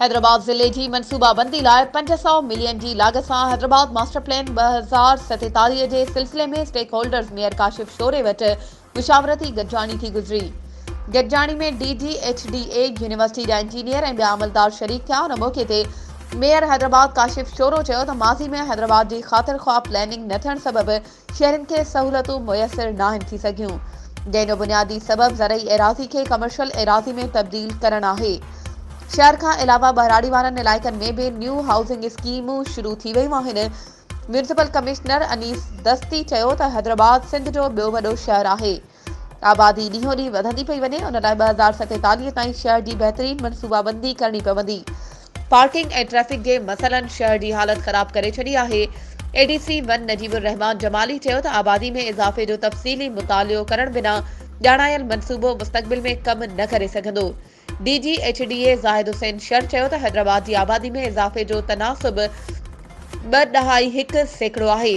हैदराबाद ज़िले जी मनसूबाबंदी लाइ 500 मिलियन जी लागत सां हैदराबाद मास्टर प्लान 2047 जे सिलसिले में स्टेक होल्डर्स मेयर काशिफ शोरे वटि मुशावरती गॾिजाणी थी गुज़री। गॾिजाणी में DGHDA यूनिवर्सिटी जा इंजीनियर ऐं ॿिया अमलदार शरीक थिया। उन मौक़े ते मेयर हैदराबाद काशिफ शोरो चयो त माज़ी में हैदराबाद जी ख़ातिर ख़्वाह प्लानिंग न थियण सबबि शहरनि खे सहूलियतूं मुयसर नाहिनि थी सघियूं, जंहिंजो बुनियादी सबबि ज़रई एराज़ी खे कमर्शियल एराज़ी में तब्दील करणु आहे। शहर खां अलावा बहिराड़ी वारनि इलाइक़नि में भी न्यू हाउसिंग स्कीमूं शुरू थी वयूं आहिनि। म्यूनिसिपल कमिश्नर अनीस दस्ती चयो त हैदराबाद सिंध जो ॿियो वॾो शहर आहे। आबादी ॾींहों ॾींहुं वधंदी पई वञे, उन लाइ 2047 ताईं शहर जी बहितरीन मनसूबाबंदी करणी पवंदी। पार्किंग ऐं ट्रैफिक जे मसइलनि शहर जी हालत ख़राब करे छॾी आहे। ADC 1 नजीबुर रहमान जमाली चयो त आबादी में इज़ाफ़े जो तफ़सीली मुतालियो करण बिना ॼाणायल मनसूबो मुस्तक़बिल में कम न करे सघंदो। DGHDA ज़ाहिद हुसैन शर चयो त हैदराबाद जी आबादी में इज़ाफ़े जो तनासुब 2.1% आहे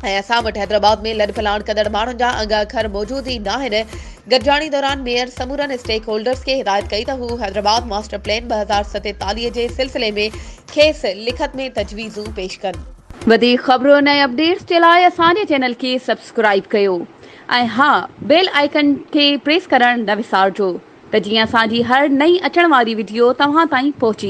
ऐं असां वटि हैदराबाद में लॾ फलाण कंदड़ माण्हुनि जा अंग अखर मौजूद ई न आहिनि। गॾिजाणी दौरान मेयर समूरनि स्टेक होल्डर्स खे हिदायत कई त हू हैदराबाद मास्टर प्लान 2047 जे सिलसिले में खेसि लिखत में तजवीज़ूं पेश कनि। वधीक ख़बरुनि ऐं अपडेट्स जे लाइ असांजे चैनल खे सब्सक्राइब कयो ऐं हा, बेल आइकन खे प्रेस करणु न विसारिजो त जीअं असांजी हर नई अचण वारी वीडियो तव्हां ताईं पहुची